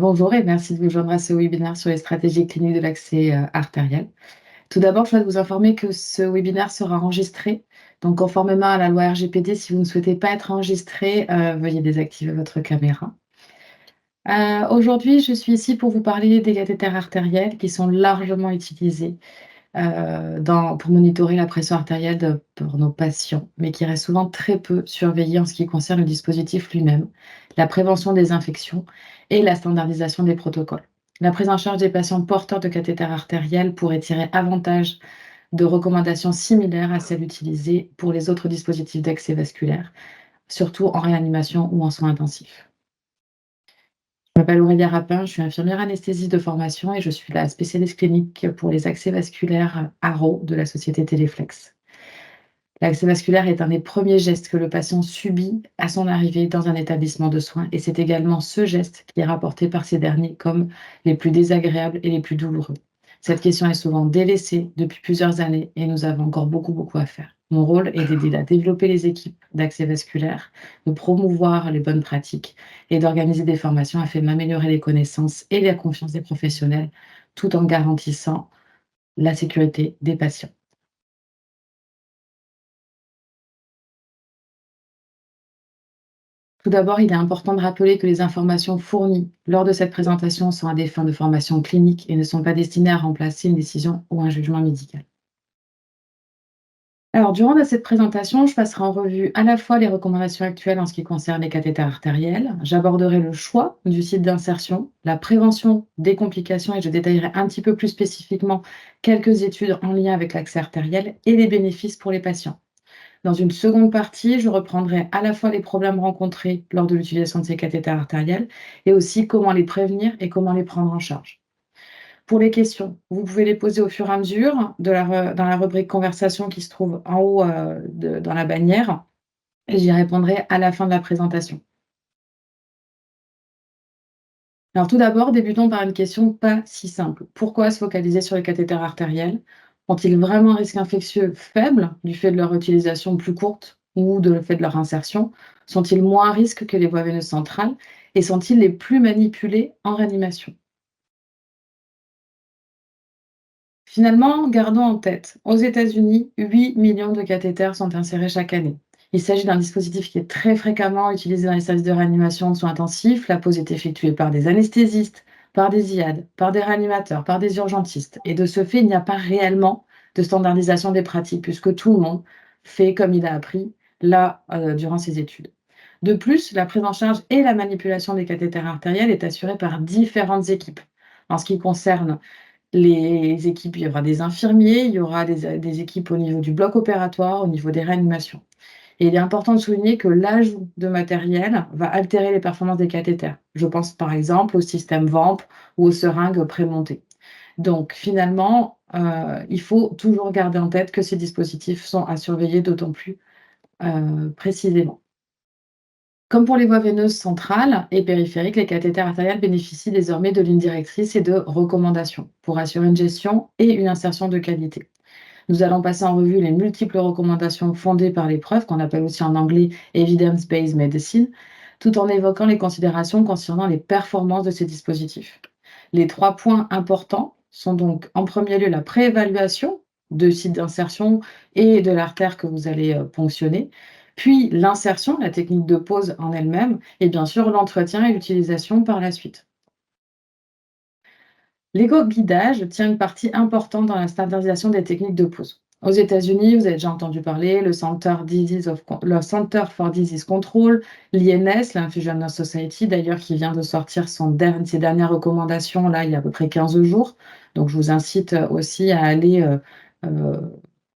Bonjour et merci de vous joindre à ce webinaire sur les stratégies cliniques de l'accès artériel. Tout d'abord, je souhaite vous informer que ce webinaire sera enregistré. Donc, conformément à la loi RGPD, si vous ne souhaitez pas être enregistré, veuillez désactiver votre caméra. Aujourd'hui, je suis ici pour vous parler des cathéters artériels qui sont largement utilisés pour monitorer la pression artérielle pour nos patients, mais qui restent souvent très peu surveillés en ce qui concerne le dispositif lui-même, la prévention des infections et la standardisation des protocoles. La prise en charge des patients porteurs de cathéters artériels pourrait tirer avantage de recommandations similaires à celles utilisées pour les autres dispositifs d'accès vasculaire, surtout en réanimation ou en soins intensifs. Je m'appelle Aurélia Rapin, je suis infirmière anesthésiste de formation et je suis la spécialiste clinique pour les accès vasculaires ARO de la société Téléflex. L'accès vasculaire est un des premiers gestes que le patient subit à son arrivée dans un établissement de soins et c'est également ce geste qui est rapporté par ces derniers comme les plus désagréables et les plus douloureux. Cette question est souvent délaissée depuis plusieurs années et nous avons encore beaucoup à faire. Mon rôle est d'aider à développer les équipes d'accès vasculaire, de promouvoir les bonnes pratiques et d'organiser des formations afin d'améliorer les connaissances et la confiance des professionnels tout en garantissant la sécurité des patients. Tout d'abord, il est important de rappeler que les informations fournies lors de cette présentation sont à des fins de formation clinique et ne sont pas destinées à remplacer une décision ou un jugement médical. Alors, durant cette présentation, je passerai en revue à la fois les recommandations actuelles en ce qui concerne les cathéters artériels, j'aborderai le choix du site d'insertion, la prévention des complications et je détaillerai un petit peu plus spécifiquement quelques études en lien avec l'accès artériel et les bénéfices pour les patients. Dans une seconde partie, je reprendrai à la fois les problèmes rencontrés lors de l'utilisation de ces cathéters artériels et aussi comment les prévenir et comment les prendre en charge. Pour les questions, vous pouvez les poser au fur et à mesure dans la rubrique conversation qui se trouve en haut dans la bannière et j'y répondrai à la fin de la présentation. Alors tout d'abord, débutons par une question pas si simple. Pourquoi se focaliser sur les cathéters artériels? Ont-ils vraiment un risque infectieux faible du fait de leur utilisation plus courte ou de le fait de leur insertion? Sont-ils moins à risque que les voies veineuses centrales? Et sont-ils les plus manipulés en réanimation? Finalement, gardons en tête, aux États-Unis, 8 millions de cathéters sont insérés chaque année. Il s'agit d'un dispositif qui est très fréquemment utilisé dans les services de réanimation de soins intensifs. La pose est effectuée par des anesthésistes, par des IAD, par des réanimateurs, par des urgentistes. Et de ce fait, il n'y a pas réellement de standardisation des pratiques, puisque tout le monde fait comme il a appris là durant ses études. De plus, la prise en charge et la manipulation des cathéters artériels est assurée par différentes équipes. En ce qui concerne les équipes, il y aura des infirmiers, il y aura des équipes au niveau du bloc opératoire, au niveau des réanimations. Et il est important de souligner que l'ajout de matériel va altérer les performances des cathéters. Je pense par exemple au système VAMP ou aux seringues prémontées. Donc finalement, il faut toujours garder en tête que ces dispositifs sont à surveiller d'autant plus précisément. Comme pour les voies veineuses centrales et périphériques, les cathéters artériels bénéficient désormais de lignes directrices et de recommandations pour assurer une gestion et une insertion de qualité. Nous allons passer en revue les multiples recommandations fondées par les preuves, qu'on appelle aussi en anglais Evidence-Based Medicine, tout en évoquant les considérations concernant les performances de ces dispositifs. Les 3 points importants sont donc en premier lieu la préévaluation de site d'insertion et de l'artère que vous allez ponctionner, puis l'insertion, la technique de pose en elle-même, et bien sûr l'entretien et l'utilisation par la suite. L'éco-guidage tient une partie importante dans la standardisation des techniques de pose. Aux États-Unis, vous avez déjà entendu parler, le Center for Disease Control, l'INS, l'Infusion Nurse Society, d'ailleurs, qui vient de sortir ses dernières recommandations, là, il y a à peu près 15 jours. Donc, je vous incite aussi à aller euh,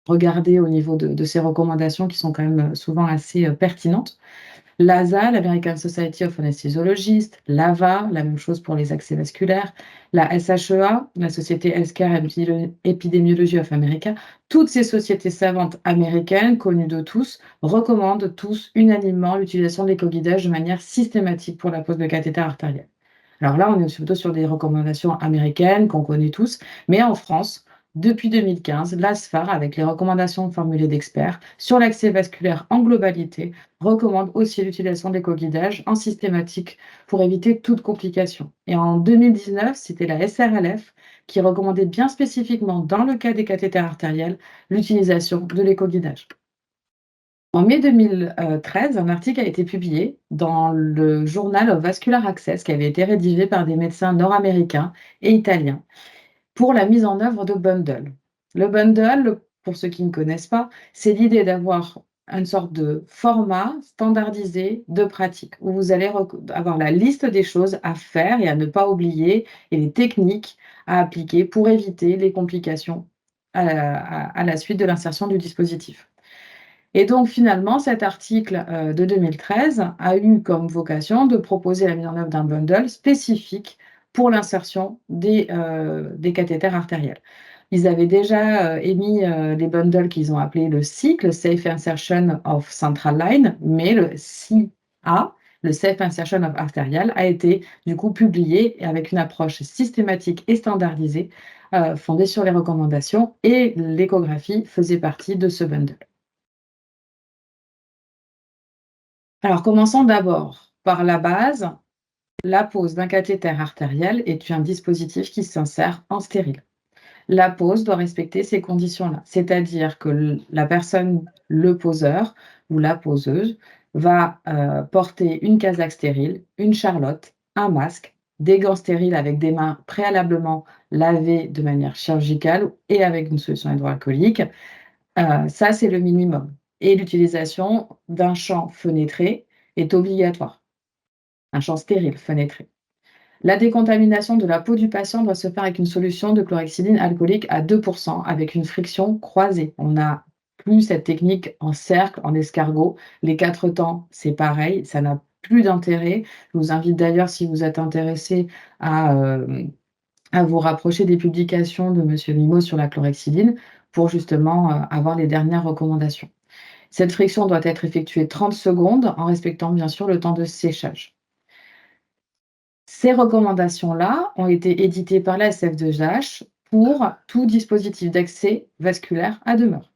regarder au niveau de ces recommandations qui sont quand même souvent assez pertinentes. L'ASA, l'American Society of Anesthesiologists, l'AVA, la même chose pour les accès vasculaires, la SHEA, la Société Healthcare Epidemiology of America, toutes ces sociétés savantes américaines, connues de tous, recommandent tous unanimement l'utilisation de l'écoguidage de manière systématique pour la pose de cathéter artériel. Alors là, on est plutôt sur des recommandations américaines qu'on connaît tous, mais en France, Depuis 2015, l'ASFAR, avec les recommandations formulées d'experts sur l'accès vasculaire en globalité, recommande aussi l'utilisation de l'écoguidage en systématique pour éviter toute complication. Et en 2019, c'était la SRLF qui recommandait bien spécifiquement, dans le cas des cathéters artériels, l'utilisation de l'écoguidage. En mai 2013, un article a été publié dans le Journal of Vascular Access qui avait été rédigé par des médecins nord-américains et italiens pour la mise en œuvre de bundles. Le bundle, pour ceux qui ne connaissent pas, c'est l'idée d'avoir une sorte de format standardisé de pratique où vous allez avoir la liste des choses à faire et à ne pas oublier et les techniques à appliquer pour éviter les complications à la suite de l'insertion du dispositif. Et donc finalement, cet article de 2013 a eu comme vocation de proposer la mise en œuvre d'un bundle spécifique pour l'insertion des cathéters artériels. Ils avaient déjà émis des bundles qu'ils ont appelés le SIC, le Safe Insertion of Central Line, mais le SIA, le Safe Insertion of Arterial, a été du coup publié avec une approche systématique et standardisée fondée sur les recommandations, et l'échographie faisait partie de ce bundle. Alors, commençons d'abord par la base. La pose d'un cathéter artériel est un dispositif qui s'insère en stérile. La pose doit respecter ces conditions-là, c'est-à-dire que la personne, le poseur ou la poseuse, va porter une casaque stérile, une charlotte, un masque, des gants stériles avec des mains préalablement lavées de manière chirurgicale et avec une solution hydroalcoolique. Ça, c'est le minimum, et l'utilisation d'un champ fenêtré est obligatoire, un champ stérile fenêtré. La décontamination de la peau du patient doit se faire avec une solution de chlorhexidine alcoolique à 2 avec une friction croisée. On n'a plus cette technique en cercle, en escargot. Les 4 temps, c'est pareil, ça n'a plus d'intérêt. Je vous invite d'ailleurs, si vous êtes intéressé, à vous rapprocher des publications de monsieur Mimo sur la chlorhexidine pour justement, avoir les dernières recommandations. Cette friction doit être effectuée 30 secondes en respectant bien sûr le temps de séchage. Ces recommandations-là ont été éditées par la SFDH pour tout dispositif d'accès vasculaire à demeure.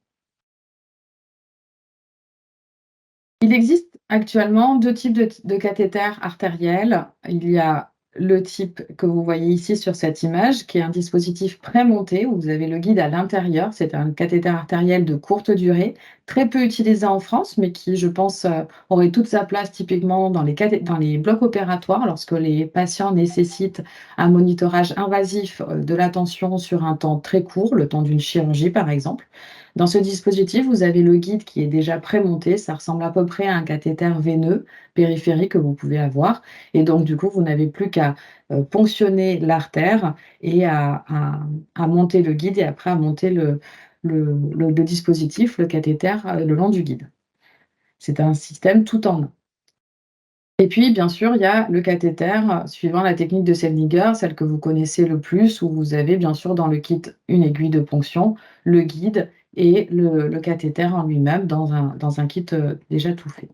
Il existe actuellement 2 types de cathéters artériels. Il y a le type que vous voyez ici sur cette image, qui est un dispositif prémonté où vous avez le guide à l'intérieur. C'est un cathéter artériel de courte durée, très peu utilisé en France, mais qui, je pense, aurait toute sa place typiquement dans les blocs opératoires lorsque les patients nécessitent un monitorage invasif de la tension sur un temps très court, le temps d'une chirurgie par exemple. Dans ce dispositif, vous avez le guide qui est déjà prémonté. Ça ressemble à peu près à un cathéter veineux périphérique que vous pouvez avoir, et donc du coup, vous n'avez plus qu'à ponctionner l'artère et à monter le guide, et après à monter le dispositif, le cathéter, le long du guide. C'est un système tout en un. Et puis, bien sûr, il y a le cathéter suivant la technique de Seldinger, celle que vous connaissez le plus, où vous avez bien sûr dans le kit une aiguille de ponction, le guide et le cathéter en lui-même dans un kit déjà tout fait.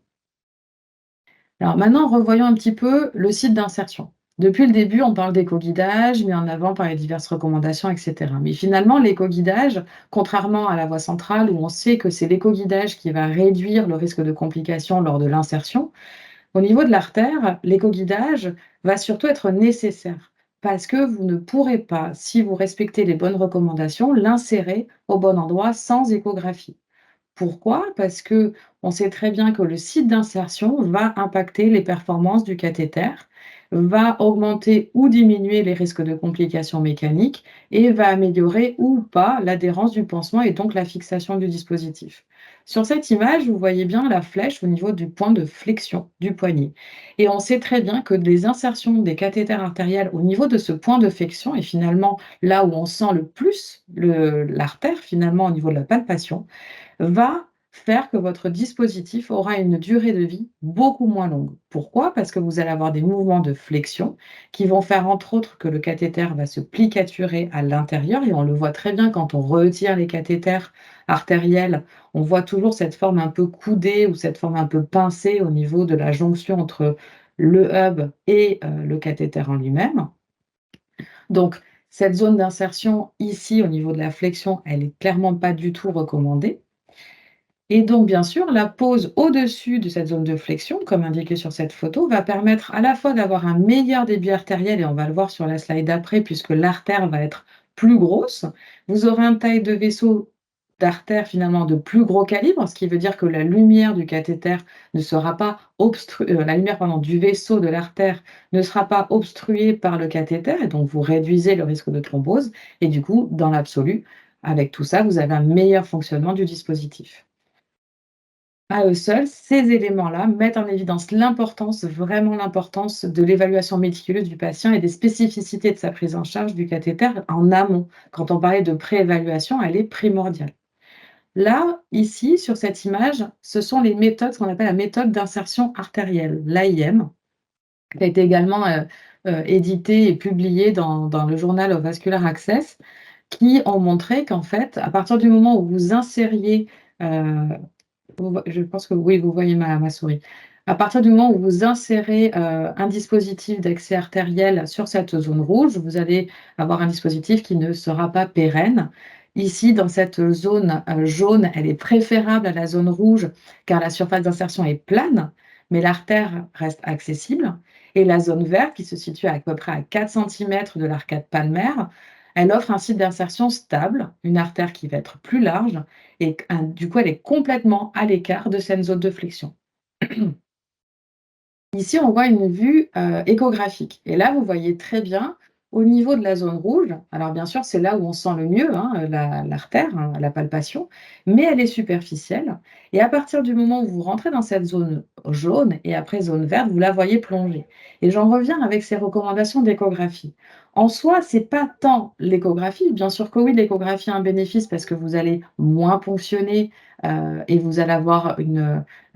Alors maintenant, revoyons un petit peu le site d'insertion. Depuis le début, on parle d'écoguidage, mis en avant par les diverses recommandations, etc. Mais finalement, l'écoguidage, contrairement à la voie centrale où on sait que c'est l'écoguidage qui va réduire le risque de complications lors de l'insertion, au niveau de l'artère, l'écoguidage va surtout être nécessaire parce que vous ne pourrez pas, si vous respectez les bonnes recommandations, l'insérer au bon endroit sans échographie. Pourquoi? Parce que on sait très bien que le site d'insertion va impacter les performances du cathéter, va augmenter ou diminuer les risques de complications mécaniques et va améliorer ou pas l'adhérence du pansement et donc la fixation du dispositif. Sur cette image, vous voyez bien la flèche au niveau du point de flexion du poignet, et on sait très bien que les insertions des cathéters artériels au niveau de ce point de flexion est finalement là où on sent le plus l'artère finalement au niveau de la palpation, va faire que votre dispositif aura une durée de vie beaucoup moins longue. Pourquoi? Parce que vous allez avoir des mouvements de flexion qui vont faire entre autres que le cathéter va se plicaturer à l'intérieur, et on le voit très bien quand on retire les cathéters artériels, on voit toujours cette forme un peu coudée ou cette forme un peu pincée au niveau de la jonction entre le hub et le cathéter en lui-même. Donc Cette zone d'insertion ici, au niveau de la flexion, elle est clairement pas du tout recommandée. Et donc, bien sûr, la pose au-dessus de cette zone de flexion, comme indiqué sur cette photo, va permettre à la fois d'avoir un meilleur débit artériel, et on va le voir sur la slide d'après, puisque l'artère va être plus grosse. Vous aurez une taille de vaisseau d'artère finalement de plus gros calibre, ce qui veut dire que la lumière du cathéter ne sera pas la lumière pardon, du vaisseau de l'artère ne sera pas obstruée par le cathéter, et donc vous réduisez le risque de thrombose. Et du coup, dans l'absolu, avec tout ça, vous avez un meilleur fonctionnement du dispositif. À eux seuls, ces éléments-là mettent en évidence l'importance, vraiment l'importance de l'évaluation méticuleuse du patient et des spécificités de sa prise en charge du cathéter en amont. Quand on parlait de préévaluation, elle est primordiale. Là, ici, sur cette image, ce sont les méthodes, ce qu'on appelle la méthode d'insertion artérielle, l'AIM, qui a été également éditée et publiée dans le journal of Vascular Access, qui ont montré qu'en fait, à partir du moment où vous insériez je pense que oui, vous voyez ma souris. À partir du moment où vous insérez, un dispositif d'accès artériel sur cette zone rouge, vous allez avoir un dispositif qui ne sera pas pérenne. Ici, dans cette zone, jaune, elle est préférable à la zone rouge, car la surface d'insertion est plane, mais l'artère reste accessible, et la zone verte, qui se situe à peu près à 4 centimètres de l'arcade palmaire, elle offre un site d'insertion stable, une artère qui va être plus large et du coup, elle est complètement à l'écart de cette zone de flexion. Ici, on voit une vue, échographique, et là, vous voyez très bien au niveau de la zone rouge, alors bien sûr, c'est là où on sent le mieux, hein, l'artère, hein, la palpation, mais elle est superficielle, et à partir du moment où vous rentrez dans cette zone jaune et après zone verte, vous la voyez plonger, et j'en reviens avec ces recommandations d'échographie. En soi, c'est pas tant l'échographie, bien sûr que oui, l'échographie a un bénéfice parce que vous allez moins ponctionner, et vous allez avoir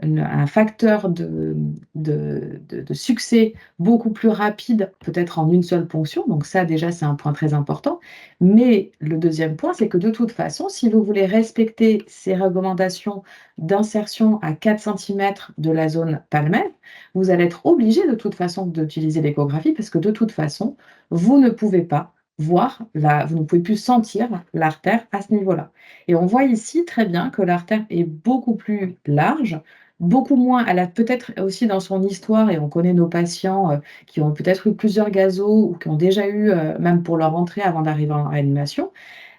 un facteur de succès beaucoup plus rapide, peut-être en une seule ponction, donc ça déjà c'est un point très important. Mais le deuxième point, c'est que de toute façon, si vous voulez respecter ces recommandations d'insertion à 4 centimètres de la zone palmaire, vous allez être obligé de toute façon d'utiliser l'échographie parce que de toute façon, vous ne pouvez pas vous ne pouvez plus sentir l'artère à ce niveau-là. Et on voit ici très bien que l'artère est beaucoup plus large, beaucoup moins, elle a peut-être aussi dans son histoire, et on connaît nos patients, qui ont peut-être eu plusieurs gazos ou qui ont déjà eu, même pour leur entrée avant d'arriver en réanimation,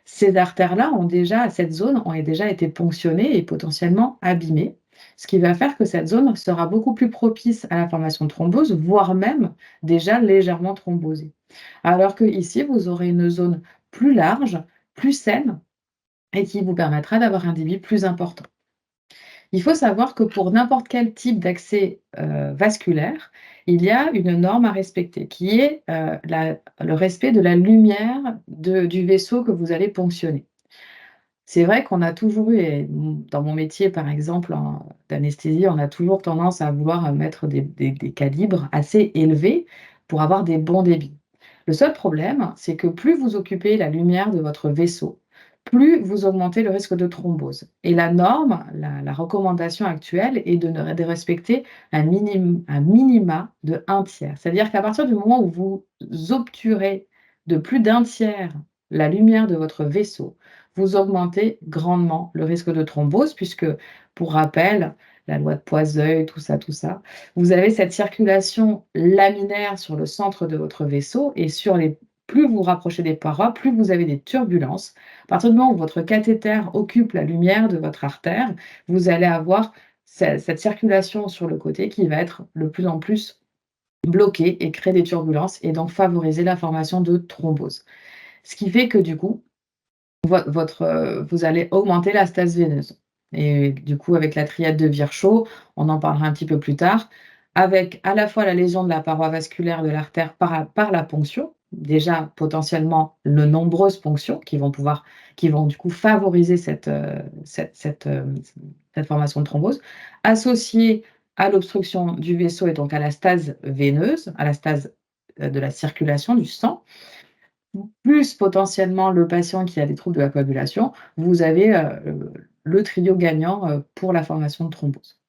ces artères-là ont déjà cette zone ont déjà été ponctionnées et potentiellement abîmées, ce qui va faire que cette zone sera beaucoup plus propice à la formation de thrombose, voire même déjà légèrement thrombosée. Alors qu'ici, vous aurez une zone plus large, plus saine et qui vous permettra d'avoir un débit plus important. Il faut savoir que pour n'importe quel type d'accès, vasculaire, il y a une norme à respecter qui est, le respect de la lumière du vaisseau que vous allez ponctionner. C'est vrai qu'on a toujours eu et dans mon métier, par exemple, d'anesthésie, on a toujours tendance à vouloir, mettre des calibres assez élevés pour avoir des bons débits. Le seul problème, c'est que plus vous occupez la lumière de votre vaisseau, plus vous augmentez le risque de thrombose. Et la norme, la recommandation actuelle est de respecter un minima de 1/3. C'est-à-dire qu'à partir du moment où vous obturez de plus d'1/3 la lumière de votre vaisseau, vous augmentez grandement le risque de thrombose puisque, pour rappel, la loi de Poiseuille, tout ça, vous avez cette circulation laminaire sur le centre de votre vaisseau et plus vous vous rapprochez des parois, plus vous avez des turbulences. À partir du moment où votre cathéter occupe la lumière de votre artère, vous allez avoir cette circulation sur le côté qui va être de plus en plus bloquée et créer des turbulences et donc favoriser la formation de thrombose. Ce qui fait que du coup, vous allez augmenter la stase veineuse, et du coup, avec la triade de Virchow, on en parlera un petit peu plus tard, avec à la fois la lésion de la paroi vasculaire de l'artère par la ponction, déjà potentiellement de nombreuses ponctions qui vont du coup favoriser cette formation de thrombose, associée à l'obstruction du vaisseau et donc à la stase veineuse, à la stase, de la circulation du sang, plus potentiellement le patient qui a des troubles de la coagulation, vous avez, le trio gagnant, pour la formation de thrombose.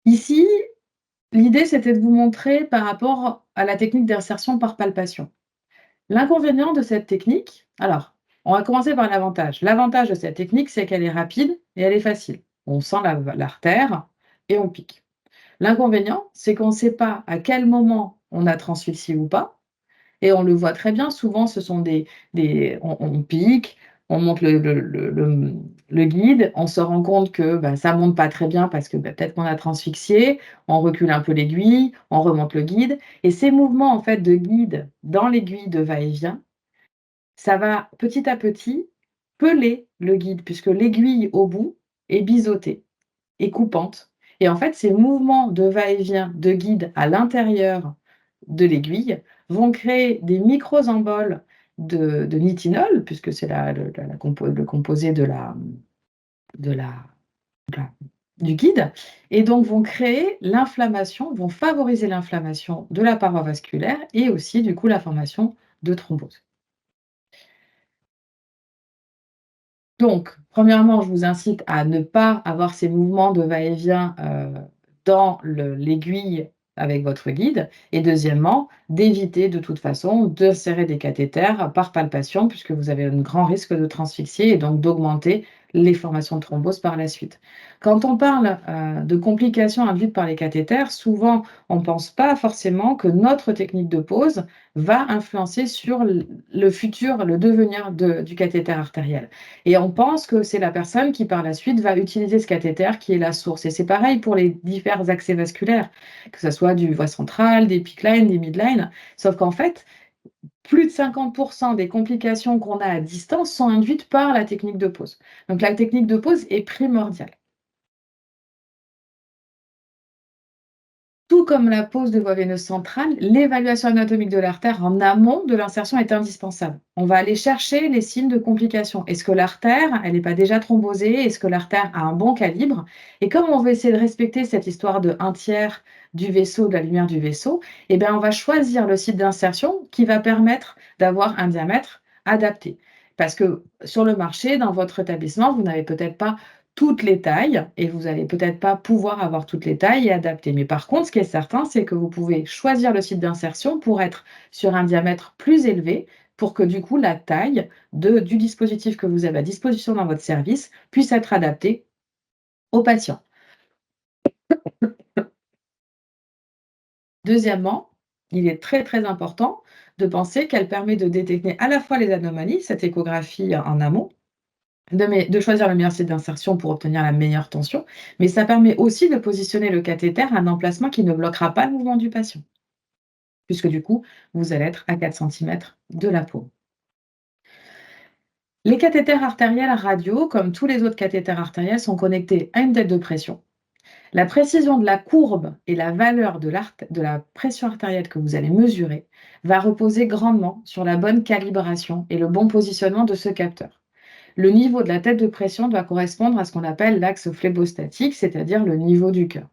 Ici, l'idée, c'était de vous montrer par rapport à la technique d'insertion par palpation. L'inconvénient de cette technique, alors, on va commencer par l'avantage. L'avantage de cette technique, c'est qu'elle est rapide et elle est facile. On sent l'artère et on pique. L'inconvénient, c'est qu'on ne sait pas à quel moment on a transfixie ou pas, et on le voit très bien. Souvent, ce sont on pique, on monte le guide, on se rend compte que bah, ça ne monte pas très bien parce que bah, peut-être qu'on a transfixié, on recule un peu l'aiguille, on remonte le guide, et ces mouvements en fait de guide dans l'aiguille de va-et-vient, ça va petit à petit peler le guide, puisque l'aiguille au bout est biseautée et coupante. Et en fait, ces mouvements de va-et-vient de guide à l'intérieur de l'aiguille vont créer des micro-emboles de nitinol, puisque c'est le composé de la, de la- du guide, et donc vont créer l'inflammation, vont favoriser l'inflammation de la paroi vasculaire et aussi du coup la formation de thrombose. Donc, premièrement, je vous incite à ne pas avoir ces mouvements de va-et-vient dans l'aiguille avec votre guide. Et deuxièmement, d'éviter de toute façon d'insérer des cathéters par palpation, puisque vous avez un grand risque de transfixie et donc d'augmenter les formations de thrombose par la suite. Quand on parle de complications induites par les cathéters, souvent on ne pense pas forcément que notre technique de pose va influencer sur le devenir du cathéter artériel. Et on pense que c'est la personne qui, par la suite, va utiliser ce cathéter qui est la source. Et c'est pareil pour les divers accès vasculaires, que ce soit du voie central, des PICC lines, des midlines. Sauf qu'en fait, plus de 50% des complications qu'on a à distance sont induites par la technique de pose. Donc la technique de pose est primordiale. Tout comme la pose de voie veineuse centrale, l'évaluation anatomique de l'artère en amont de l'insertion est indispensable. On va aller chercher les signes de complications. Est-ce que l'artère, elle n'est pas déjà thrombosée? Est-ce que l'artère a un bon calibre? Et comme on veut essayer de respecter cette histoire de 1/3 du vaisseau, de la lumière du vaisseau, eh bien on va choisir le site d'insertion qui va permettre d'avoir un diamètre adapté. Parce que sur le marché, dans votre établissement, vous n'avez peut-être pas toutes les tailles et vous allez peut-être pas pouvoir avoir toutes les tailles et adapter. Mais par contre, ce qui est certain, c'est que vous pouvez choisir le site d'insertion pour être sur un diamètre plus élevé pour que du coup la taille du dispositif que vous avez à disposition dans votre service puisse être adaptée aux patients. Deuxièmement, il est très très important de penser qu'elle permet de détecter à la fois les anomalies, cette échographie en amont, de choisir le meilleur site d'insertion pour obtenir la meilleure tension, mais ça permet aussi de positionner le cathéter à un emplacement qui ne bloquera pas le mouvement du patient, puisque du coup, vous allez être à 4 centimètres de la peau. Les cathéters artériels radio, comme tous les autres cathéters artériels, sont connectés à une tête de pression. La précision de la courbe et la valeur de la pression artérielle que vous allez mesurer va reposer grandement sur la bonne calibration et le bon positionnement de ce capteur. Le niveau de la tête de pression doit correspondre à ce qu'on appelle l'axe phlébostatique, c'est-à-dire le niveau du cœur.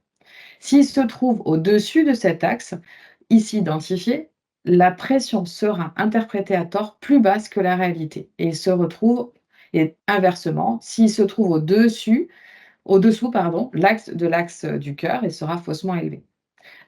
S'il se trouve au-dessus de cet axe, ici identifié, la pression sera interprétée à tort plus basse que la réalité et se retrouve, et inversement, s'il se trouve au-dessous, pardon, l'axe du cœur, il sera faussement élevé.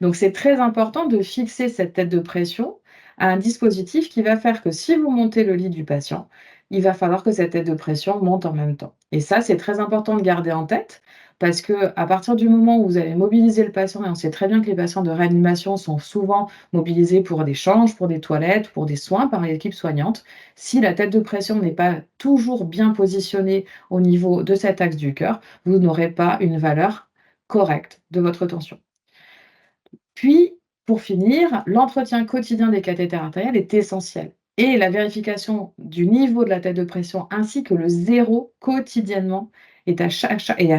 Donc c'est très important de fixer cette tête de pression à un dispositif qui va faire que si vous montez le lit du patient, il va falloir que cette tête de pression monte en même temps. Et ça, c'est très important de garder en tête parce que à partir du moment où vous allez mobiliser le patient, et on sait très bien que les patients de réanimation sont souvent mobilisés pour des changes, pour des toilettes, pour des soins par l'équipe soignante, si la tête de pression n'est pas toujours bien positionnée au niveau de cet axe du cœur, vous n'aurez pas une valeur correcte de votre tension. Puis, pour finir, l'entretien quotidien des cathéters artériels est essentiel et la vérification du niveau de la tête de pression ainsi que le zéro quotidiennement et à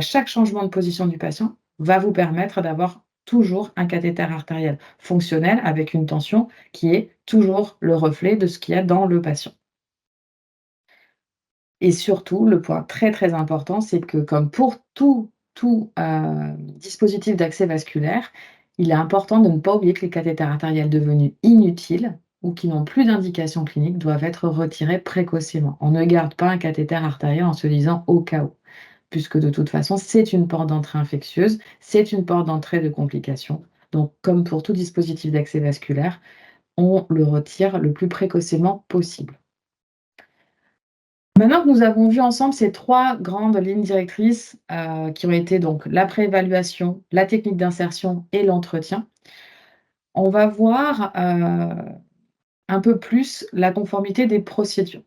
chaque changement de position du patient va vous permettre d'avoir toujours un cathéter artériel fonctionnel avec une tension qui est toujours le reflet de ce qu'il y a dans le patient. Et surtout, le point très, très important, c'est que comme pour tout dispositif d'accès vasculaire, il est important de ne pas oublier que les cathéters artériels devenus inutiles ou qui n'ont plus d'indication clinique doivent être retirés précocement. On ne garde pas un cathéter artériel en se disant au cas où, puisque de toute façon, c'est une porte d'entrée infectieuse, c'est une porte d'entrée de complications. Donc, comme pour tout dispositif d'accès vasculaire, on le retire le plus précocement possible. Maintenant que nous avons vu ensemble ces 3 grandes lignes directrices, qui ont été donc la préévaluation, la technique d'insertion et l'entretien, on va voir, un peu plus la conformité des procédures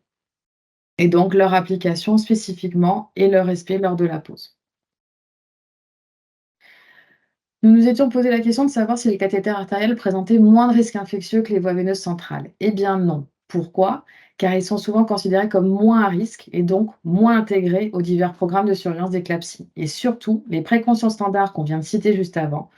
et donc leur application spécifiquement et leur respect lors de la pause. Nous nous étions posé la question de savoir si les cathéters artériels présentaient moins de risques infectieux que les voies veineuses centrales. Eh bien non. Pourquoi? Car ils sont souvent considérés comme moins à risque et donc moins intégrés aux divers programmes de surveillance d'éclampsie. Et surtout, les précautions standards qu'on vient de citer juste avant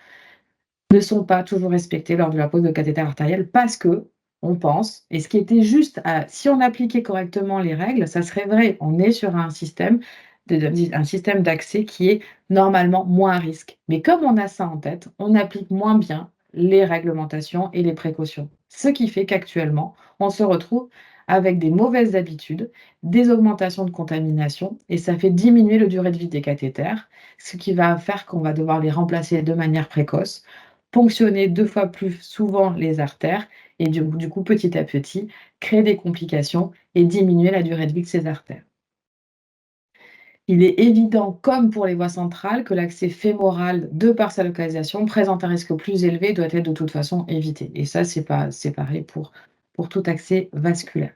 ne sont pas toujours respectées lors de la pose de cathéter artériel parce que on pense, et ce qui était juste, si on appliquait correctement les règles, ça serait vrai. On est sur un système d'accès qui est normalement moins à risque. Mais comme on a ça en tête, on applique moins bien les réglementations et les précautions. Ce qui fait qu'actuellement, on se retrouve avec des mauvaises habitudes, des augmentations de contamination, et ça fait diminuer la durée de vie des cathéters, ce qui va faire qu'on va devoir les remplacer de manière précoce, ponctionner 2 fois plus souvent les artères et du coup, petit à petit, créer des complications et diminuer la durée de vie de ces artères. Il est évident, comme pour les voies centrales, que l'accès fémoral, de par sa localisation, présente un risque plus élevé et doit être de toute façon évité. Et ça, c'est pareil pour tout accès vasculaire.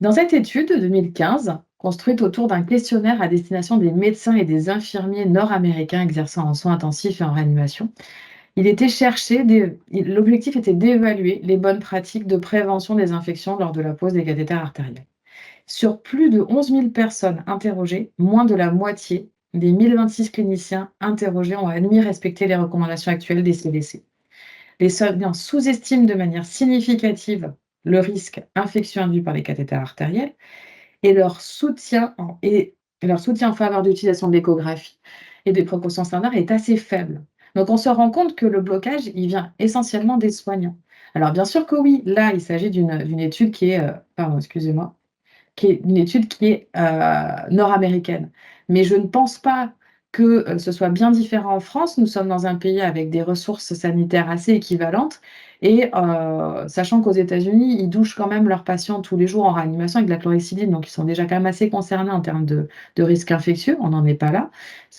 Dans cette étude de 2015, construite autour d'un questionnaire à destination des médecins et des infirmiers nord-américains exerçant en soins intensifs et en réanimation, l'objectif était d'évaluer les bonnes pratiques de prévention des infections lors de la pose des cathéters artériels. Sur plus de 11 000 personnes interrogées, moins de la moitié des 1026 cliniciens interrogés ont admis respecter les recommandations actuelles des CDC. Les soignants sous-estiment de manière significative le risque infectieux induit par les cathéters artériels et leur soutien en faveur de l'utilisation de l'échographie et des précautions standards est assez faible. Donc on se rend compte que le blocage, il vient essentiellement des soignants. Alors bien sûr que oui, là, il s'agit d'une étude qui est, pardon, excusez-moi, qui est une étude qui est nord-américaine. Mais je ne pense pas que ce soit bien différent en France. Nous sommes dans un pays avec des ressources sanitaires assez équivalentes et sachant qu'aux États-Unis, ils douchent quand même leurs patients tous les jours en réanimation avec de la chlorhexidine, donc ils sont déjà quand même assez concernés en termes de risques infectieux. On n'en est pas là.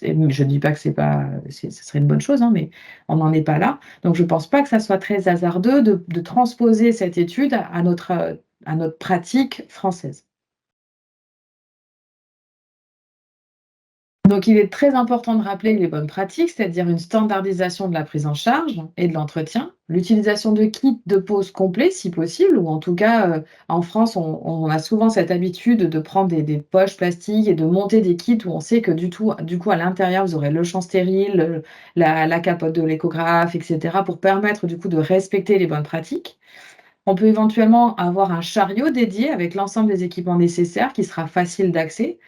Je ne dis pas que ce serait une bonne chose, hein, mais on n'en est pas là. Donc je ne pense pas que ça soit très hasardeux de transposer cette étude à notre pratique française. Donc, il est très important de rappeler les bonnes pratiques, c'est-à-dire une standardisation de la prise en charge et de l'entretien, l'utilisation de kits de pause complets si possible, ou en tout cas, en France, on a souvent cette habitude de prendre des poches plastiques et de monter des kits où on sait que du coup, à l'intérieur, vous aurez le champ stérile, la capote de l'échographe, etc., pour permettre du coup de respecter les bonnes pratiques. On peut éventuellement avoir un chariot dédié avec l'ensemble des équipements nécessaires qui sera facile d'accès.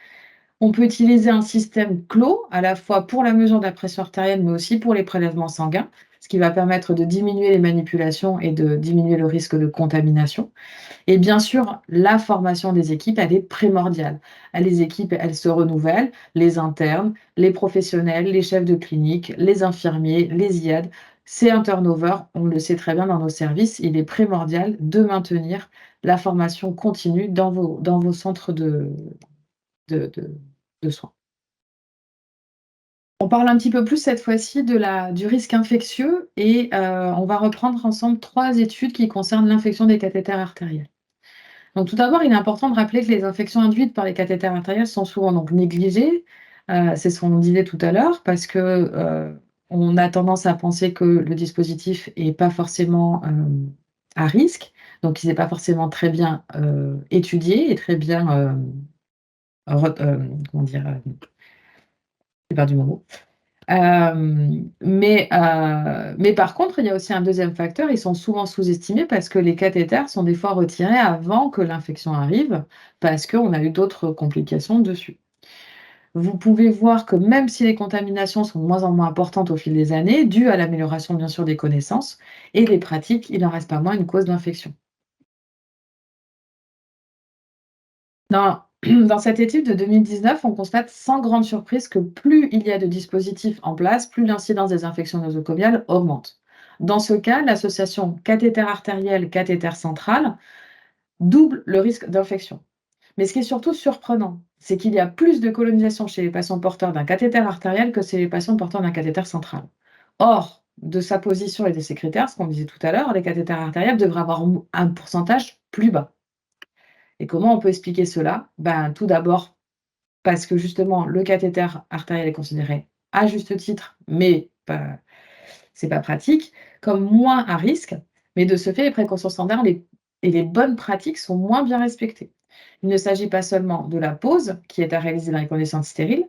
On peut utiliser un système clos, à la fois pour la mesure de la pression artérielle, mais aussi pour les prélèvements sanguins, ce qui va permettre de diminuer les manipulations et de diminuer le risque de contamination. Et bien sûr, la formation des équipes, elle est primordiale. Les équipes, elles se renouvellent, les internes, les professionnels, les chefs de clinique, les infirmiers, les IAD. C'est un turnover, on le sait très bien dans nos services. Il est primordial de maintenir la formation continue dans vos centres de, de de soins. On parle un petit peu plus cette fois-ci du risque infectieux et on va reprendre ensemble 3 études qui concernent l'infection des cathéters artériels. Donc tout d'abord, il est important de rappeler que les infections induites par les cathéters artériels sont souvent donc négligées, c'est ce qu'on disait tout à l'heure parce que, on a tendance à penser que le dispositif est pas forcément, à risque, donc il n'est pas forcément très bien, étudié et très bien, comment dire? J'ai perdu mon mot. Mais par contre, il y a aussi un deuxième facteur, ils sont souvent sous-estimés parce que les cathéters sont des fois retirés avant que l'infection arrive, parce qu'on a eu d'autres complications dessus. Vous pouvez voir que même si les contaminations sont de moins en moins importantes au fil des années, dû à l'amélioration bien sûr des connaissances et des pratiques, il n'en reste pas moins une cause d'infection. Dans dans cette étude de 2019, on constate sans grande surprise que plus il y a de dispositifs en place, plus l'incidence des infections nosocomiales augmente. Dans ce cas, l'association cathéter artériel, cathéter central double le risque d'infection. Mais ce qui est surtout surprenant, c'est qu'il y a plus de colonisation chez les patients porteurs d'un cathéter artériel que chez les patients porteurs d'un cathéter central. Or, de sa position et de ses critères, ce qu'on disait tout à l'heure, les cathéters artériels devraient avoir un pourcentage plus bas. Et comment on peut expliquer cela? Ben, tout d'abord, parce que justement, le cathéter artériel est considéré à juste titre, mais c'est pas pratique, comme moins à risque, mais de ce fait, les précautions standards et les bonnes pratiques sont moins bien respectées. Il ne s'agit pas seulement de la pose, qui est à réaliser dans les conditions stériles,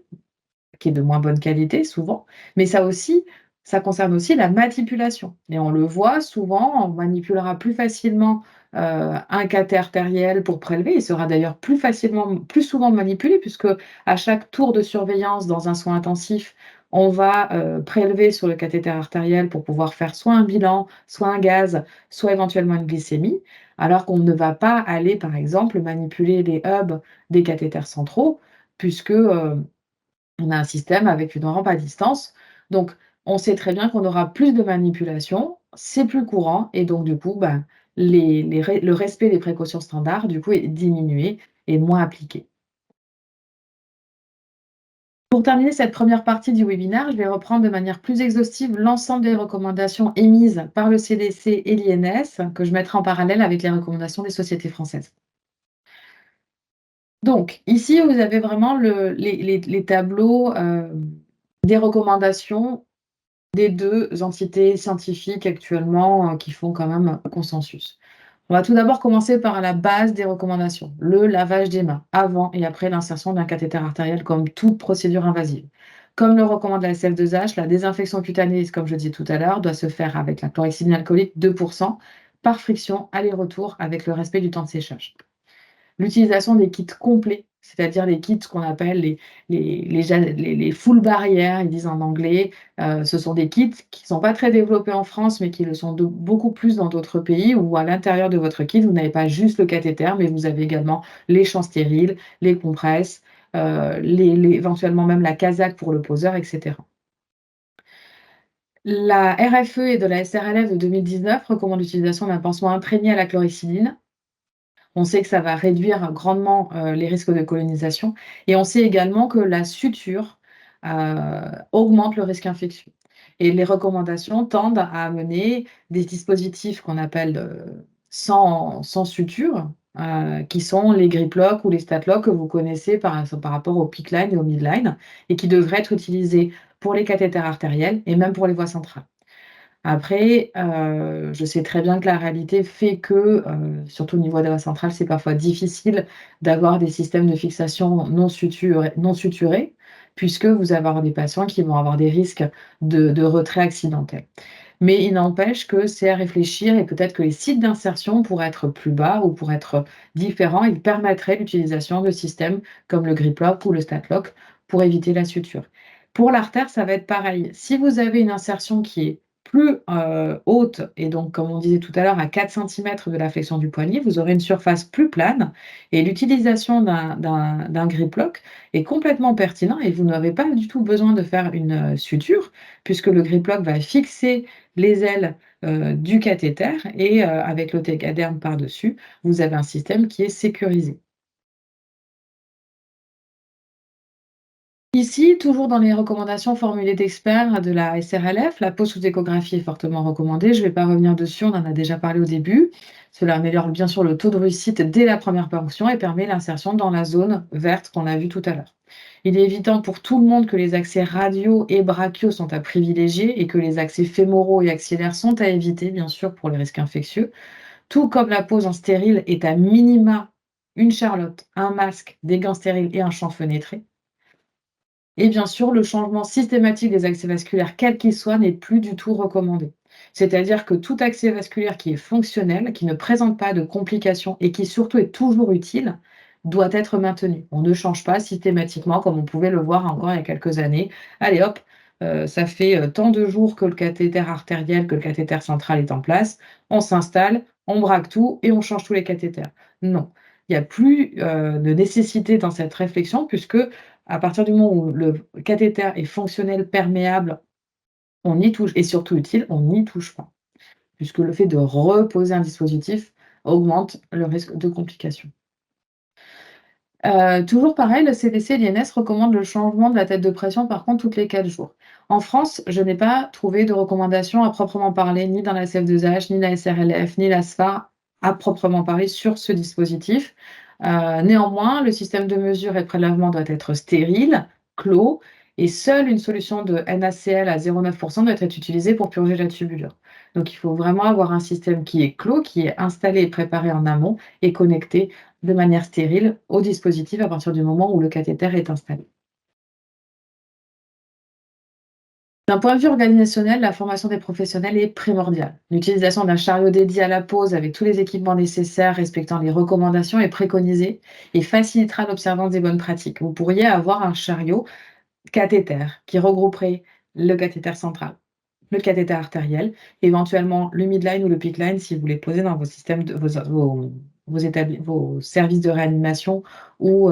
qui est de moins bonne qualité souvent, mais ça concerne aussi la manipulation. Et on le voit souvent, on manipulera plus facilement un cathé artériel pour prélever. Il sera d'ailleurs plus souvent manipulé, puisque à chaque tour de surveillance dans un soin intensif, on va prélever sur le cathéter artériel pour pouvoir faire soit un bilan, soit un gaz, soit éventuellement une glycémie, alors qu'on ne va pas aller, par exemple, manipuler les hubs des cathéters centraux, puisque on a un système avec une rampe à distance. Donc, on sait très bien qu'on aura plus de manipulation, c'est plus courant et donc du coup, ben, le respect des précautions standards, du coup, est diminué et moins appliqué. Pour terminer cette première partie du webinaire, je vais reprendre de manière plus exhaustive l'ensemble des recommandations émises par le CDC et l'INS, que je mettrai en parallèle avec les recommandations des sociétés françaises. Donc, ici, vous avez vraiment les tableaux des recommandations des 2 entités scientifiques actuellement, qui font quand même consensus. On va tout d'abord commencer par la base des recommandations, le lavage des mains, avant et après l'insertion d'un cathéter artériel comme toute procédure invasive. Comme le recommande la SF2H, la désinfection cutanée, comme je disais tout à l'heure, doit se faire avec la chlorhexidine alcoolique 2 par friction, aller-retour avec le respect du temps de séchage. L'utilisation des kits complets, c'est-à-dire les kits qu'on appelle les full barrières, ils disent en anglais. Ce sont des kits qui ne sont pas très développés en France, mais qui le sont beaucoup plus dans d'autres pays où à l'intérieur de votre kit, vous n'avez pas juste le cathéter, mais vous avez également les champs stériles, les compresses, éventuellement même la casaque pour le poseur, etc. La RFE et de la SRLF de 2019 recommandent l'utilisation d'un pansement imprégné à la chlorhexidine. On sait que ça va réduire grandement, les risques de colonisation et on sait également que la suture, augmente le risque infectieux et les recommandations tendent à amener des dispositifs qu'on appelle, sans suture, qui sont les grip-locks ou les stat-lock que vous connaissez par rapport au PICC-line et au midline et qui devraient être utilisés pour les cathéters artériels et même pour les voies centrales. Après, je sais très bien que la réalité fait que, surtout au niveau de la centrale, c'est parfois difficile d'avoir des systèmes de fixation non suturés, puisque vous allez avoir des patients qui vont avoir des risques de retrait accidentel. Mais il n'empêche que c'est à réfléchir et peut-être que les sites d'insertion pourraient être plus bas ou pourraient être différents. Ils permettraient l'utilisation de systèmes comme le grip-lock ou le stat-lock pour éviter la suture. Pour l'artère, ça va être pareil. Si vous avez une insertion qui est plus, haute et donc comme on disait tout à l'heure à 4 centimètres de la flexion du poignet, vous aurez une surface plus plane et l'utilisation d'un grip-lock est complètement pertinent et vous n'avez pas du tout besoin de faire une, suture puisque le grip-lock va fixer les ailes, du cathéter et avec le Tegaderm par-dessus, vous avez un système qui est sécurisé. Ici, toujours dans les recommandations formulées d'experts de la SRLF, la pose sous échographie est fortement recommandée. Je ne vais pas revenir dessus, on en a déjà parlé au début. Cela améliore bien sûr le taux de réussite dès la première ponction et permet l'insertion dans la zone verte qu'on a vue tout à l'heure. Il est évident pour tout le monde que les accès radiaux et brachiaux sont à privilégier et que les accès fémoraux et axillaires sont à éviter, bien sûr, pour les risques infectieux. Tout comme la pose en stérile est à minima une charlotte, un masque, des gants stériles et un champ fenêtré. Et bien sûr, le changement systématique des accès vasculaires, quel qu'il soit, n'est plus du tout recommandé. C'est-à-dire que tout accès vasculaire qui est fonctionnel, qui ne présente pas de complications et qui surtout est toujours utile, doit être maintenu. On ne change pas systématiquement comme on pouvait le voir encore il y a quelques années. Allez hop, ça fait tant de jours que le cathéter artériel, que le cathéter central est en place, on s'installe, on braque tout et on change tous les cathéters. Non, il n'y a plus de nécessité dans cette réflexion puisque à partir du moment où le cathéter est fonctionnel, perméable, on y touche et surtout utile, on n'y touche pas. puisque le fait de reposer un dispositif augmente le risque de complications. Toujours pareil, le CDC et l'INS recommandent le changement de la tête de pression, par contre, toutes les 4 jours. En France, je n'ai pas trouvé de recommandations à proprement parler, ni dans la CF2H, ni la SRLF, ni la SFA, à proprement parler sur ce dispositif. Néanmoins, le système de mesure et de prélèvement doit être stérile, clos, et seule une solution de NaCl à 0,9 doit être utilisée pour purger la tubulure. Donc il faut vraiment avoir un système qui est clos, qui est installé et préparé en amont et connecté de manière stérile au dispositif à partir du moment où le cathéter est installé. D'un point de vue organisationnel, la formation des professionnels est primordiale. L'utilisation d'un chariot dédié à la pose avec tous les équipements nécessaires respectant les recommandations est préconisée et facilitera l'observance des bonnes pratiques. Vous pourriez avoir un chariot cathéter qui regrouperait le cathéter central, le cathéter artériel, éventuellement le midline ou le PICC-line si vous les posez dans vos systèmes de vos services de réanimation ou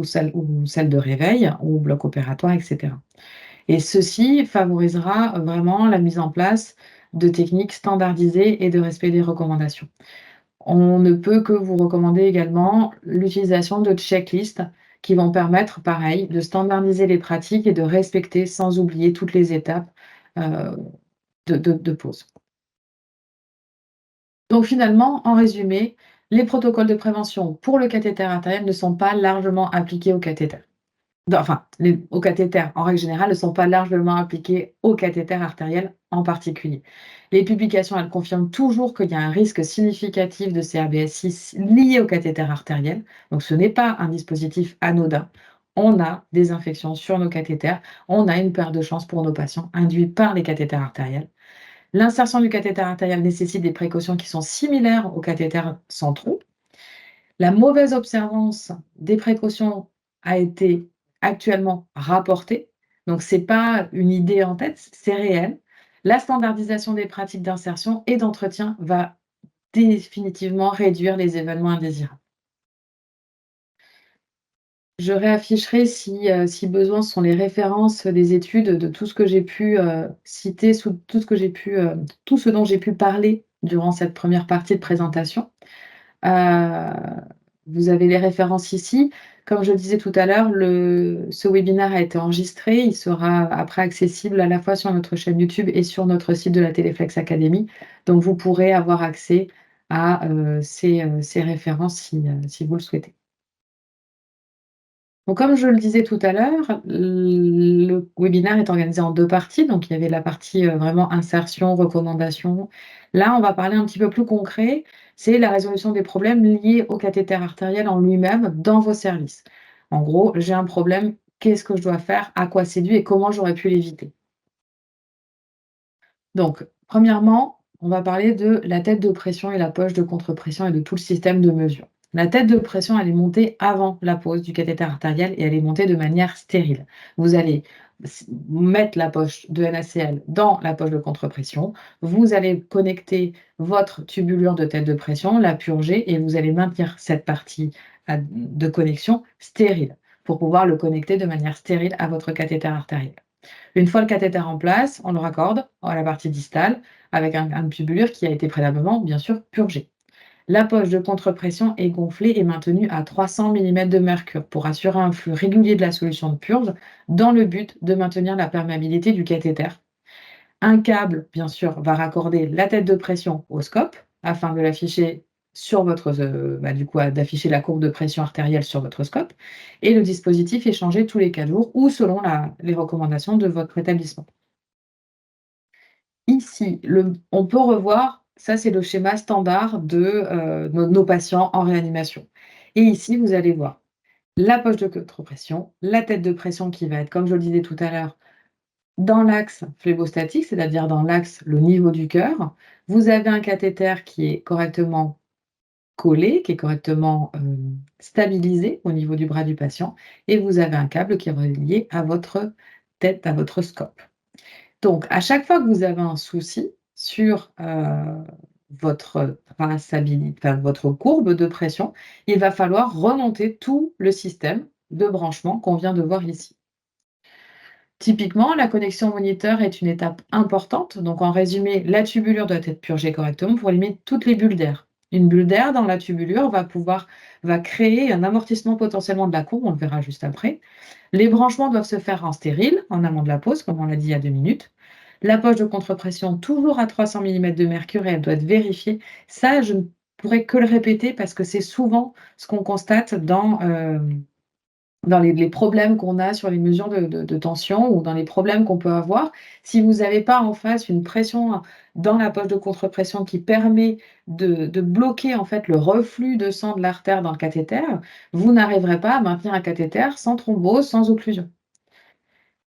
salle de réveil ou bloc opératoire, et cetera. Et ceci favorisera vraiment la mise en place de techniques standardisées et de respect des recommandations. On ne peut que vous recommander également l'utilisation de checklists qui vont permettre, pareil, de standardiser les pratiques et de respecter sans oublier toutes les étapes, heu, de pause. Donc finalement, en résumé, les protocoles de prévention pour le cathéter artériel ne sont pas largement appliqués au cathéter. Enfin, les aux cathéters, en règle générale, ne sont pas largement appliqués au cathéter artériel en particulier. Les publications, elles confirment toujours qu'il y a un risque significatif de CRBS6 lié au cathéter artériel, donc ce n'est pas un dispositif anodin. On a des infections sur nos cathéters, on a une perte de chance pour nos patients induite par les cathéters artériels. L'insertion du cathéter artériel nécessite des précautions qui sont similaires aux cathéters centraux. La mauvaise observance des précautions a été actuellement rapportée, donc c'est pas une idée en tête, c'est réel. La standardisation des pratiques d'insertion et d'entretien va définitivement réduire les événements indésirables. Je réafficherai si besoin, ce sont les références des études de tout ce que j'ai pu, citer, sous tout ce que j'ai pu, tout ce dont j'ai pu parler durant cette première partie de présentation. Heu, Vous avez les références ici. Comme je le disais tout à l'heure, ce webinaire a été enregistré. Il sera après accessible à la fois sur notre chaîne YouTube et sur notre site de la Téléflex Academy. Donc vous pourrez avoir accès à, ces références si vous le souhaitez. Donc comme je le disais tout à l'heure, le webinaire est organisé en 2 parties. Donc il y avait la partie, vraiment insertion, recommandation. Là, on va parler un petit peu plus concret, c'est la résolution des problèmes liés au cathéter artériel en lui-même dans vos services. En gros, j'ai un problème, qu'est-ce que je dois faire? À quoi c'est dû et comment j'aurais pu l'éviter? Donc, premièrement, on va parler de la tête de pression et la poche de contre-pression et de tout le système de mesure. La tête de pression, elle est montée avant la pose du cathéter artériel et elle est montée de manière stérile. Vous allez mettre la poche de NaCl dans la poche de contre-pression, vous allez connecter votre tubulure de tête de pression, la purger et vous allez maintenir cette partie de connexion stérile pour pouvoir le connecter de manière stérile à votre cathéter artériel. Une fois le cathéter en place, on le raccorde à la partie distale avec un tubulure qui a été préalablement, bien sûr, purgé. La poche de contre-pression est gonflée et maintenue à 300 millimètres de mercure pour assurer un flux régulier de la solution de purge dans le but de maintenir la perméabilité du cathéter. Un câble, bien sûr, va raccorder la tête de pression au scope afin de l'afficher sur votre, du coup, d'afficher la courbe de pression artérielle sur votre scope et le dispositif est changé tous les 4 jours ou selon les recommandations de votre établissement. Ici, on peut revoir, ça c'est le schéma standard de, nos patients en réanimation et ici, vous allez voir la poche de contre-pression, la tête de pression qui va être, comme je le disais tout à l'heure, dans l'axe phlébostatique, c'est-à-dire dans l'axe, le niveau du cœur, vous avez un cathéter qui est correctement collé, qui est correctement, stabilisé au niveau du bras du patient et vous avez un câble qui est relié à votre tête, à votre scope. Donc à chaque fois que vous avez un souci sur, votre traçabilité, enfin votre courbe de pression, il va falloir remonter tout le système de branchement qu'on vient de voir ici. Typiquement, la connexion moniteur est une étape importante. Donc, en résumé, la tubulure doit être purgée correctement pour éliminer toutes les bulles d'air. Une bulle d'air dans la tubulure va créer un amortissement potentiellement de la courbe, on le verra juste après. Les branchements doivent se faire en stérile, en amont de la pose, comme on l'a dit il y a 2 minutes. La poche de contre-pression, toujours à 300 mm de mercure, et elle doit être vérifiée. Ça, je ne pourrais que le répéter parce que c'est souvent ce qu'on constate dans les problèmes qu'on a sur les mesures de tension ou dans les problèmes qu'on peut avoir. Si vous n'avez pas en face une pression dans la poche de contre-pression qui permet de bloquer en fait le reflux de sang de l'artère dans le cathéter, vous n'arriverez pas à maintenir un cathéter sans thrombose, sans occlusion.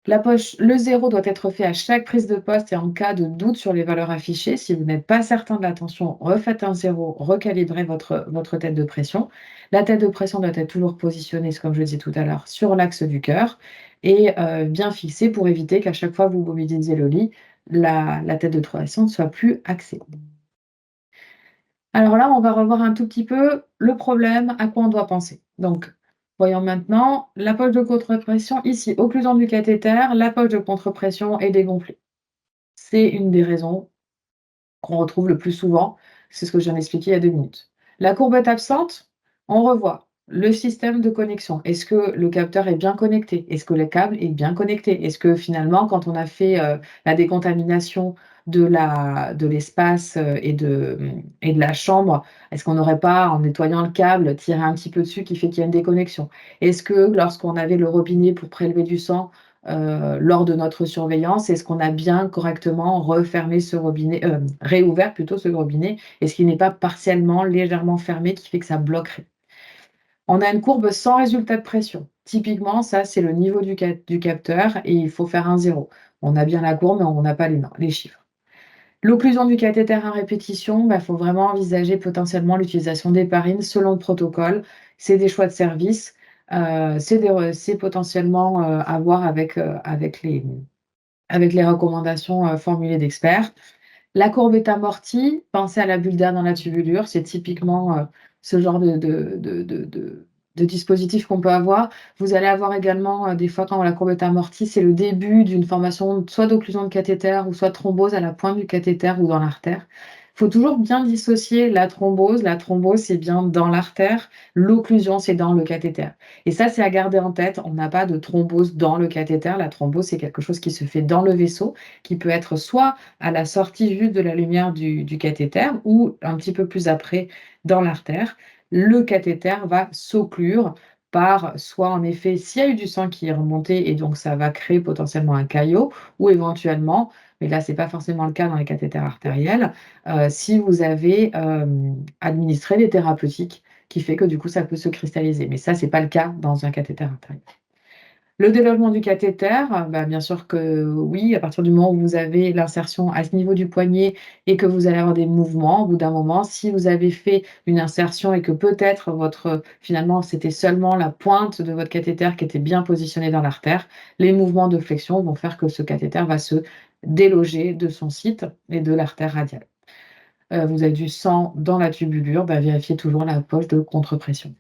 Le 0 doit être fait à chaque prise de poste et en cas de doute sur les valeurs affichées. Si vous n'êtes pas certain de la tension, refaites un 0, recalibrez votre tête de pression. La tête de pression doit être toujours positionnée, comme je disais tout à l'heure, sur l'axe du cœur et bien fixée pour éviter qu'à chaque fois que vous mobilisez le lit, la tête de pression ne soit plus axée. Alors là, on va revoir un tout petit peu le problème, à quoi on doit penser. Donc, voyons maintenant la poche de contre-pression. Ici, occlusion du cathéter, la poche de contre-pression est dégonflée. C'est une des raisons qu'on retrouve le plus souvent. C'est ce que je viens d'expliquer il y a 2 minutes. La courbe est absente, on revoit. Le système de connexion, est-ce que le capteur est bien connecté? Est-ce que le câble est bien connecté? Est-ce que finalement, quand on a fait la décontamination de l'espace et de la chambre, est-ce qu'on n'aurait pas, en nettoyant le câble, tiré un petit peu dessus qui fait qu'il y a une déconnexion? Est-ce que lorsqu'on avait le robinet pour prélever du sang, lors de notre surveillance, est-ce qu'on a bien correctement refermé ce robinet, réouvert plutôt ce robinet? Est-ce qu'il n'est pas partiellement, légèrement fermé qui fait que ça bloquerait? On a une courbe sans résultat de pression. Typiquement, ça, c'est le niveau du capteur et il faut faire un 0. On a bien la courbe, mais on n'a pas les chiffres. L'occlusion du cathéter à répétition, il faut vraiment envisager potentiellement l'utilisation d'héparine selon le protocole. C'est des choix de service. C'est potentiellement à voir avec les recommandations formulées d'experts. La courbe est amortie. Pensez à la bulle d'air dans la tubulure. C'est typiquement ce genre de dispositif qu'on peut avoir. Vous allez avoir également, des fois, quand la courbe est amortie, c'est le début d'une formation soit d'occlusion de cathéter ou soit de thrombose à la pointe du cathéter ou dans l'artère. Il faut toujours bien dissocier la thrombose. La thrombose, c'est bien dans l'artère. L'occlusion, c'est dans le cathéter. Et ça, c'est à garder en tête. On n'a pas de thrombose dans le cathéter. La thrombose, c'est quelque chose qui se fait dans le vaisseau, qui peut être soit à la sortie juste de la lumière du cathéter ou un petit peu plus après dans l'artère. Le cathéter va s'occlure par soit en effet s'il y a eu du sang qui est remonté et donc ça va créer potentiellement un caillot ou éventuellement, mais là c'est pas forcément le cas dans les cathéters artériels, si vous avez administré des thérapeutiques qui fait que du coup ça peut se cristalliser. Mais ça c'est pas le cas dans un cathéter artériel. Le délogement du cathéter, bien sûr que oui, à partir du moment où vous avez l'insertion à ce niveau du poignet et que vous allez avoir des mouvements, au bout d'un moment, si vous avez fait une insertion et que peut-être finalement, c'était seulement la pointe de votre cathéter qui était bien positionnée dans l'artère, les mouvements de flexion vont faire que ce cathéter va se déloger de son site et de l'artère radiale. Vous avez du sang dans la tubulure, vérifiez toujours la poche de contre-pression.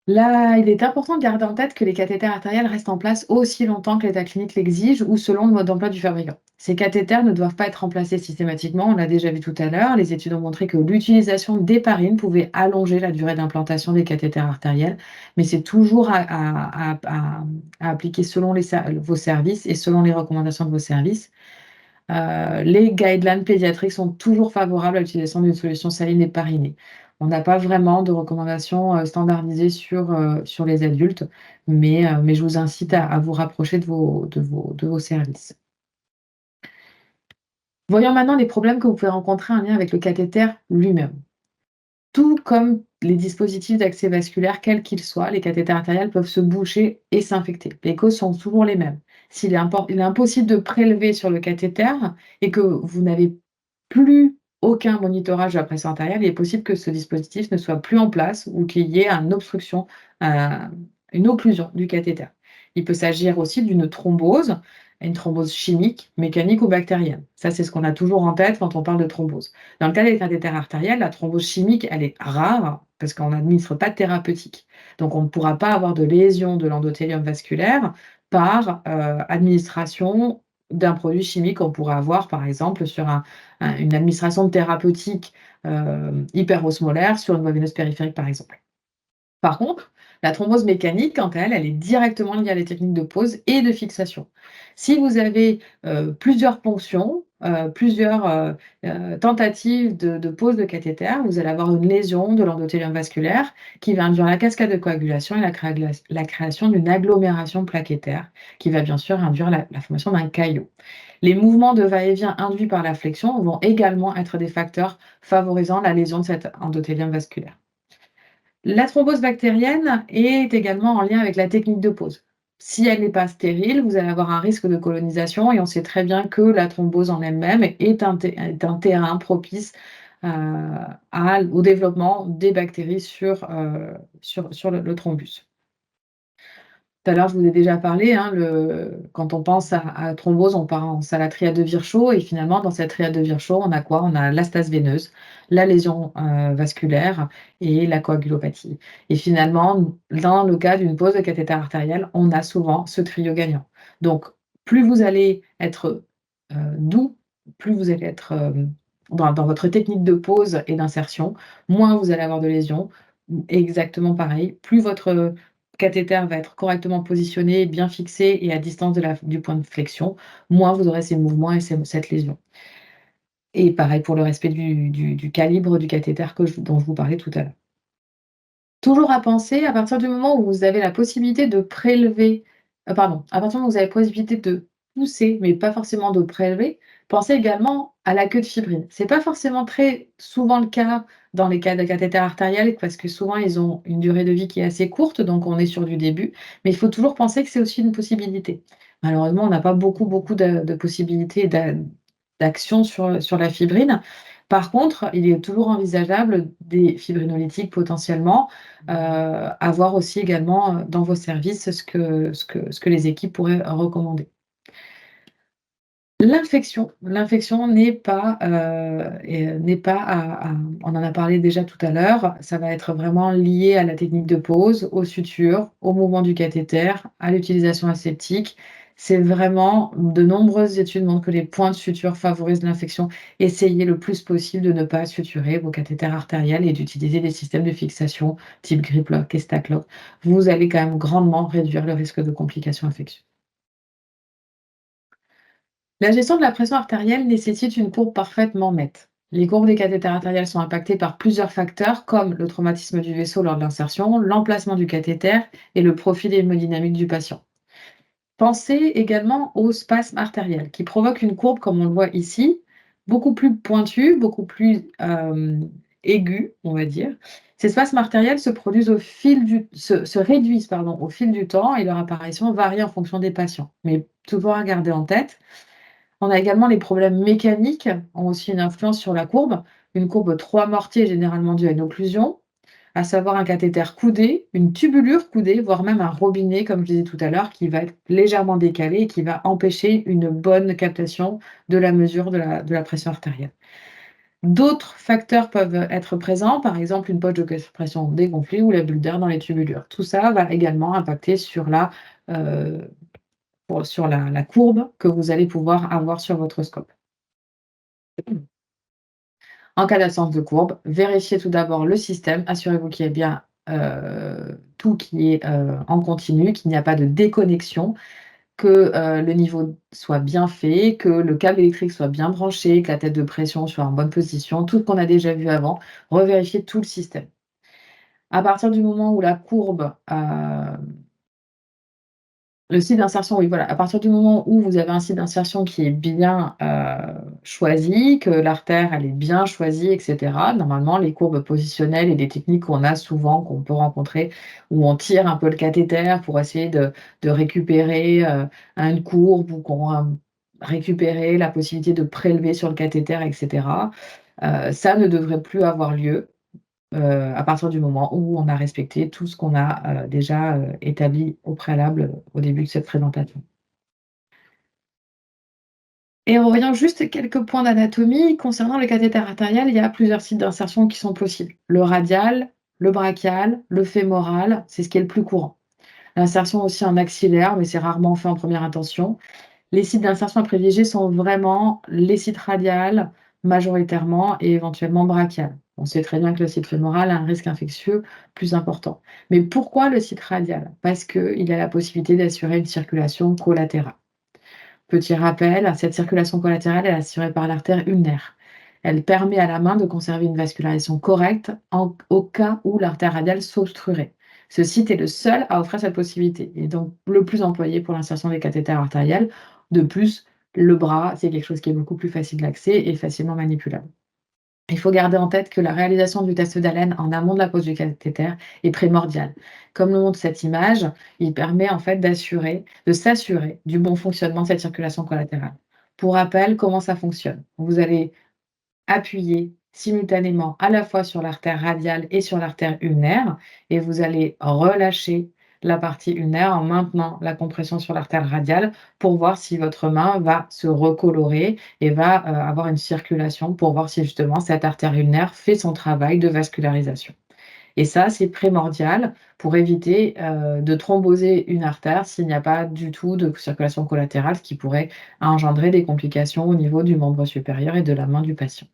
Là, il est important de garder en tête que les cathéters artériels restent en place aussi longtemps que l'état clinique l'exige ou selon le mode d'emploi du fabricant. Ces cathéters ne doivent pas être remplacés systématiquement, on l'a déjà vu tout à l'heure. Les études ont montré que l'utilisation d'héparine pouvait allonger la durée d'implantation des cathéters artériels, mais c'est toujours à appliquer selon vos services et selon les recommandations de vos services. Les guidelines pédiatriques sont toujours favorables à l'utilisation d'une solution saline héparinée. On n'a pas vraiment de recommandations standardisées sur les adultes, mais je vous incite à vous rapprocher de vos services. Voyons maintenant les problèmes que vous pouvez rencontrer en lien avec le cathéter lui-même. Tout comme les dispositifs d'accès vasculaire, quels qu'ils soient, les cathéters artériels peuvent se boucher et s'infecter. Les causes sont toujours les mêmes. Il est impossible de prélever sur le cathéter et que vous n'avez plus aucun monitorage de la pression artérielle, il est possible que ce dispositif ne soit plus en place ou qu'il y ait euh, une occlusion du cathéter. Il peut s'agir aussi d'une thrombose, une thrombose chimique, mécanique ou bactérienne. Ça, c'est ce qu'on a toujours en tête quand on parle de thrombose. Dans le cas des cathéters artériels, la thrombose chimique, elle est rare, parce qu'on n'administre pas de thérapeutique. Donc on ne pourra pas avoir de lésion de l'endothélium vasculaire par, administration d'un produit chimique qu'on pourrait avoir, par exemple, sur une administration de thérapeutique, hyperosmolaire sur une voie veineuse périphérique, par exemple. Par contre, la thrombose mécanique, quant à elle, elle est directement liée à les techniques de pause et de fixation. Si vous avez, plusieurs ponctions, plusieurs, tentatives de pose de cathéter, vous allez avoir une lésion de l'endothélium vasculaire qui va induire la cascade de coagulation et la création d'une agglomération plaquettaire qui va bien sûr induire la formation d'un caillot. Les mouvements de va-et-vient induits par la flexion vont également être des facteurs favorisant la lésion de cet endothélium vasculaire. La thrombose bactérienne est également en lien avec la technique de pause. Si elle n'est pas stérile, vous allez avoir un risque de colonisation et on sait très bien que la thrombose en elle-même est un terrain propice, au développement des bactéries sur le thrombus. Tout à l'heure, je vous ai déjà parlé, hein, quand on pense à thrombose, on pense à la triade de Virchow et finalement, dans cette triade de Virchow, on a quoi? On a la stase veineuse, la lésion, vasculaire et la coagulopathie et finalement, dans le cas d'une pose de cathéter artériel, on a souvent ce trio gagnant. Donc plus vous allez être, doux, plus vous allez être, dans votre technique de pose et d'insertion, moins vous allez avoir de lésions. Exactement pareil, plus votre cathéter va être correctement positionné, bien fixé et à distance du point de flexion, moins vous aurez ces mouvements et cette lésion. Et pareil pour le respect du calibre du cathéter dont je vous parlais tout à l'heure. Toujours à penser, à partir du moment où vous avez la possibilité de prélever, pardon, à partir du moment où vous avez la possibilité de pousser, mais pas forcément de prélever, pensez également à la queue de fibrine. C'est pas forcément très souvent le cas dans les cas de cathéter artériel parce que souvent ils ont une durée de vie qui est assez courte, donc on est sur du début, mais il faut toujours penser que c'est aussi une possibilité. Malheureusement, on n'a pas beaucoup de possibilités d'action sur la fibrine. Par contre, il est toujours envisageable des fibrinolytiques potentiellement, avoir aussi également, dans vos services ce que les équipes pourraient recommander. L'infection n'est pas à on en a parlé déjà tout à l'heure, ça va être vraiment lié à la technique de pose, aux sutures, au mouvement du cathéter, à l'utilisation aseptique. C'est vraiment de nombreuses études montrent que les points de suture favorisent l'infection. Essayez le plus possible de ne pas suturer vos cathéters artériels et d'utiliser des systèmes de fixation type Griplock et Staclock. Vous allez quand même grandement réduire le risque de complications infectieuses. La gestion de la pression artérielle nécessite une courbe parfaitement nette. Les courbes des cathéters artériels sont impactées par plusieurs facteurs comme le traumatisme du vaisseau lors de l'insertion, l'emplacement du cathéter et le profil hémodynamique du patient. Pensez également au spasme artériel qui provoque une courbe comme on le voit ici, beaucoup plus pointue, beaucoup plus aiguë, on va dire. Ces spasmes artériels se réduisent pardon, au fil du temps et leur apparition varie en fonction des patients. Mais toujours à garder en tête, on a également les problèmes mécaniques, ont aussi une influence sur la courbe. Une courbe 3 mortier est généralement due à une occlusion, à savoir un cathéter coudé, une tubulure coudée, voire même un robinet, comme je disais tout à l'heure, qui va être légèrement décalé et qui va empêcher une bonne captation de la mesure de la pression artérielle. D'autres facteurs peuvent être présents, par exemple une poche de pression dégonflée ou la bulle d'air dans les tubulures. Tout ça va également impacter euh, sur la courbe que vous allez pouvoir avoir sur votre scope. En cas d'absence de courbe, vérifiez tout d'abord le système, assurez-vous qu'il y ait bien, tout qui est, en continu, qu'il n'y a pas de déconnexion, que, le niveau soit bien fait, que le câble électrique soit bien branché, que la tête de pression soit en bonne position, tout ce qu'on a déjà vu avant, revérifiez tout le système. À partir du moment où la courbe, le site d'insertion, oui, voilà. À partir du moment où vous avez un site d'insertion qui est bien, choisi, que l'artère, elle est bien choisie et cetera, normalement, les courbes positionnelles et des techniques qu'on a souvent, qu'on peut rencontrer, où on tire un peu le cathéter pour essayer de récupérer, une courbe ou qu'on va récupérer la possibilité de prélever sur le cathéter et cetera, ça ne devrait plus avoir lieu. À partir du moment où on a respecté tout ce qu'on a, déjà, établi au préalable, au début de cette présentation. Et en voyant juste quelques points d'anatomie, concernant le cathéter artériel, il y a plusieurs sites d'insertion qui sont possibles. Le radial, le brachial, le fémoral, c'est ce qui est le plus courant. L'insertion aussi en axillaire, mais c'est rarement fait en première intention. Les sites d'insertion à privilégier sont vraiment les sites radiales, majoritairement, et éventuellement brachial. On sait très bien que le site fémoral a un risque infectieux plus important. Mais pourquoi le site radial? Parce qu'il a la possibilité d'assurer une circulation collatérale. Petit rappel, cette circulation collatérale est assurée par l'artère ulnaire. Elle permet à la main de conserver une vascularisation correcte au cas où l'artère radiale s'obstruerait. Ce site est le seul à offrir cette possibilité et donc le plus employé pour l'insertion des cathéters artériels. De plus, le bras, c'est quelque chose qui est beaucoup plus facile d'accès et facilement manipulable. Il faut garder en tête que la réalisation du test d'haleine en amont de la pose du cathéter est primordiale. Comme le montre cette image, il permet en fait de s'assurer du bon fonctionnement de cette circulation collatérale. Pour rappel, comment ça fonctionne? Vous allez appuyer simultanément à la fois sur l'artère radiale et sur l'artère ulnaire et vous allez relâcher la partie ulnaire en maintenant la compression sur l'artère radiale pour voir si votre main va se recolorer et va, avoir une circulation pour voir si justement cette artère ulnaire fait son travail de vascularisation. Et ça, c'est primordial pour éviter, de thromboser une artère s'il n'y a pas du tout de circulation collatérale, ce qui pourrait engendrer des complications au niveau du membre supérieur et de la main du patient.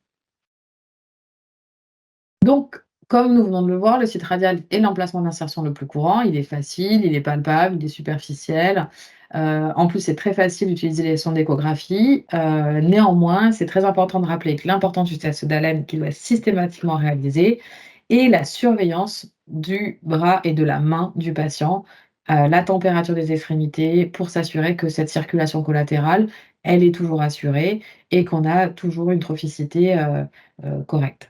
Donc, comme nous venons de le voir, le site radial est l'emplacement d'insertion le plus courant. Il est facile, il est palpable, il est superficiel. En plus, c'est très facile d'utiliser les sondes d'échographie. Néanmoins, c'est très important de rappeler que l'importance du test d'haleine qui doit être systématiquement réalisé et la surveillance du bras et de la main du patient, la température des extrémités pour s'assurer que cette circulation collatérale, elle est toujours assurée et qu'on a toujours une trophicité, correcte.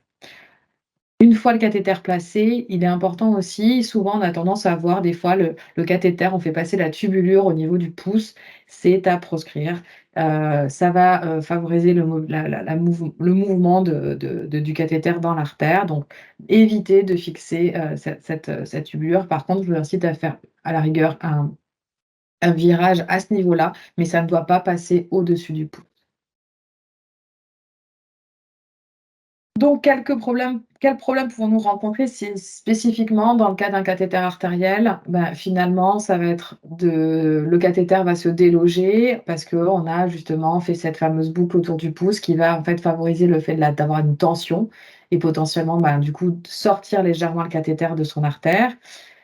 Une fois le cathéter placé, il est important aussi, souvent on a tendance à voir des fois le cathéter, on fait passer la tubulure au niveau du pouce, c'est à proscrire. Ça va, favoriser le mov la mouve le mouvement du cathéter dans l'artère, donc évitez de fixer, cette tubulure. Par contre, je vous incite à faire à la rigueur un virage à ce niveau-là, mais ça ne doit pas passer au-dessus du pouce. Donc quels problèmes pouvons-nous rencontrer si spécifiquement dans le cas d'un cathéter artériel? Bah, finalement, ça va être le cathéter va se déloger parce qu'on a justement fait cette fameuse boucle autour du pouce qui va en fait favoriser le fait d'avoir une tension et potentiellement, bah, du coup, sortir légèrement le cathéter de son artère.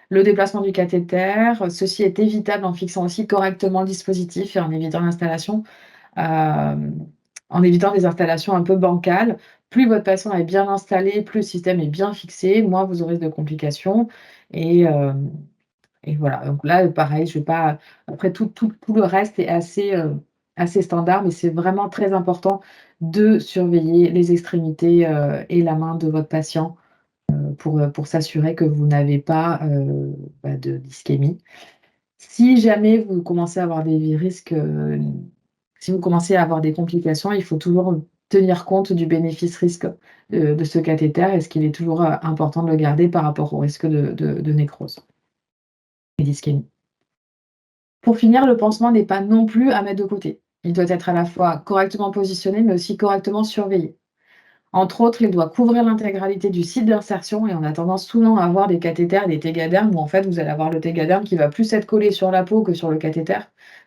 Le déplacement du cathéter, ceci est évitable en fixant aussi correctement le dispositif et en évitant l'installation Hem, en évitant des installations un peu bancales. Plus votre patient est bien installé, plus le système est bien fixé, moins vous aurez de complications et hem et voilà. Donc là, pareil, je vais pas après tout le reste est assez standard, mais c'est vraiment très important de surveiller les extrémités, et la main de votre patient, pour s'assurer que vous n'avez pas, bah, d'ischémie. Si jamais vous commencez à avoir des risques, si vous commencez à avoir des complications, il faut toujours tenir compte du bénéfice-risque, de ce cathéter. Est-ce qu'il est toujours, important de le garder par rapport au risque de nécrose et d'ischémie? Pour finir, le pansement n'est pas non plus à mettre de côté. Il doit être à la fois correctement positionné, mais aussi correctement surveillé. Entre autres, il doit couvrir l'intégralité du site d'insertion et on a tendance souvent à avoir des cathéters et des tégadermes où en fait vous allez avoir le tégaderme qui va plus être collé sur la peau que sur le cathéter.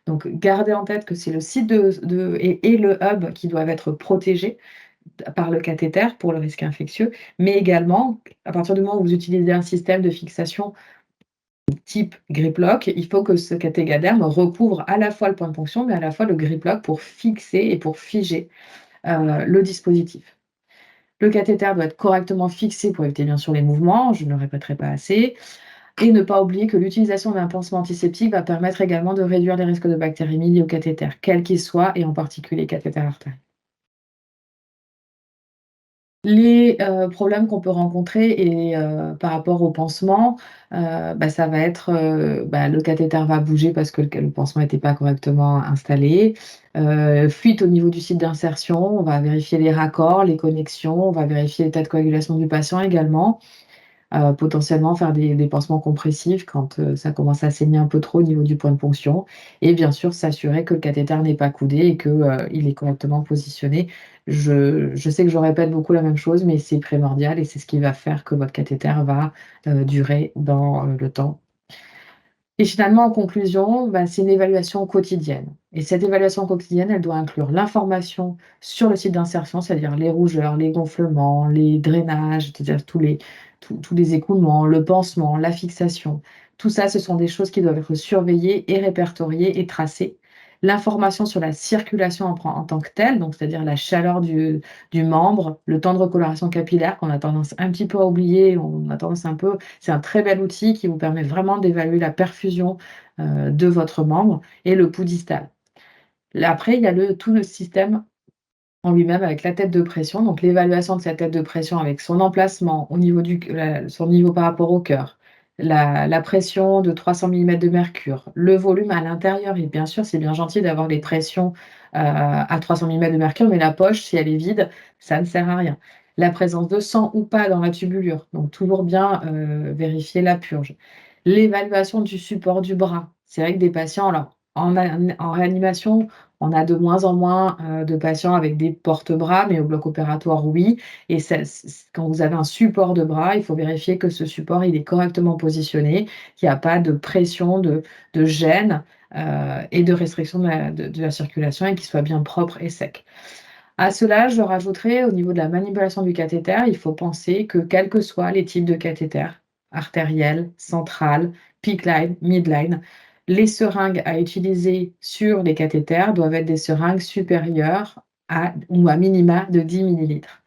Donc gardez en tête que c'est le site et le hub qui doivent être protégés par le cathéter pour le risque infectieux, mais également à partir du moment où vous utilisez un système de fixation type grip lock, il faut que ce tégaderme recouvre à la fois le point de ponction, mais à la fois le grip lock pour fixer et pour figer le dispositif. Le cathéter doit être correctement fixé pour éviter bien sûr les mouvements, je ne le répéterai pas assez, et ne pas oublier que l'utilisation d'un pansement antiseptique va permettre également de réduire les risques de bactériémie liés au cathéter, quel qu'il soit, et en particulier cathéter artériel. Les, problèmes qu'on peut rencontrer et par rapport au pansement, bah, ça va être, bah, le cathéter va bouger parce que le pansement n'était pas correctement installé. Fuite au niveau du site d'insertion, on va vérifier les raccords, les connexions, on va vérifier l'état de coagulation du patient également. potentiellement faire des pansements compressifs quand, ça commence à saigner un peu trop au niveau du point de ponction et bien sûr s'assurer que le cathéter n'est pas coudé et que, il est correctement positionné. Je sais que je répète beaucoup la même chose, mais c'est primordial et c'est ce qui va faire que votre cathéter va, durer dans, le temps. Et finalement, en conclusion, bah, c'est une évaluation quotidienne. Et cette évaluation quotidienne, elle doit inclure l'information sur le site d'insertion, c'est-à-dire les rougeurs, les gonflements, les drainages, c'est-à-dire tous les écoulements, le pansement, la fixation. Tout ça, ce sont des choses qui doivent être surveillées et répertoriées et tracées. L'information sur la circulation en tant que telle, donc c'est-à-dire la chaleur du membre, le temps de recoloration capillaire qu'on a tendance un petit peu à oublier, on a tendance un peu c'est un très bel outil qui vous permet vraiment d'évaluer la perfusion, de votre membre et le pouls distal. Là, après, il y a tout le système en lui-même avec la tête de pression, donc l'évaluation de sa tête de pression avec son emplacement au niveau son niveau par rapport au cœur, la pression de 300 millimètres de mercure, le volume à l'intérieur et bien sûr, c'est bien gentil d'avoir les pressions, à 300 millimètres de mercure, mais la poche, si elle est vide, ça ne sert à rien. La présence de sang ou pas dans la tubulure, donc toujours bien, vérifier la purge. L'évaluation du support du bras. C'est vrai que des patients alors en réanimation, on a de moins en moins, de patients avec des porte-bras, mais au bloc opératoire, oui et ça quand vous avez un support de bras, il faut vérifier que ce support, il est correctement positionné, qu'il y a pas de pression, de gêne, et de restriction de la circulation et qu'il soit bien propre et sec. À cela, je rajouterai au niveau de la manipulation du cathéter, il faut penser que quels que soient les types de cathéter, artériel, central, PICC line, midline, les seringues à utiliser sur les cathéters doivent être des seringues supérieures à ou à minima de 10 millilitres.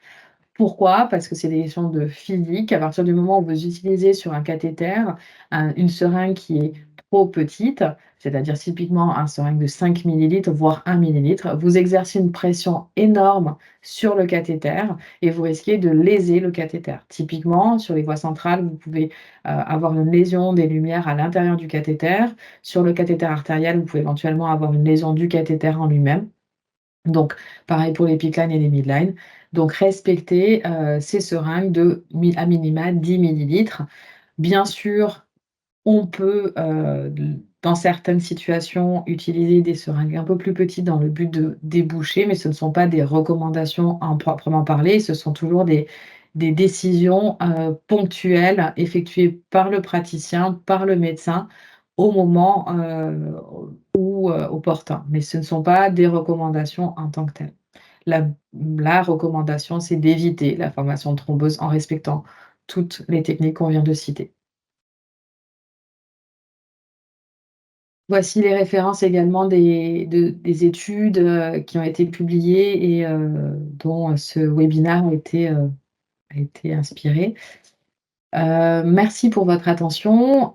Pourquoi? Parce que c'est des questions de physique. À partir du moment où vous utilisez sur un cathéter, une seringue qui est trop petite, c'est-à-dire typiquement un seringue de 5 millilitres, voire 1 millilitre, vous exercez une pression énorme sur le cathéter et vous risquez de léser le cathéter. Typiquement, sur les voies centrales, vous pouvez, avoir une lésion des lumières à l'intérieur du cathéter. Sur le cathéter artériel, vous pouvez éventuellement avoir une lésion du cathéter en lui-même. Donc, pareil pour les pick et les midline. Donc, respecter, ces seringues à minima 10 millilitres. Bien sûr, on peut, dans certaines situations, utiliser des seringues un peu plus petites dans le but de déboucher, mais ce ne sont pas des recommandations en proprement parler. Ce sont toujours des décisions, ponctuelles effectuées par le praticien, par le médecin au moment, opportun, mais ce ne sont pas des recommandations en tant que telles. La la recommandation, c'est d'éviter la formation de thrombose en respectant toutes les techniques qu'on vient de citer. Voici les références également des études, qui ont été publiées et dont ce webinaire a été inspiré. Merci pour votre attention,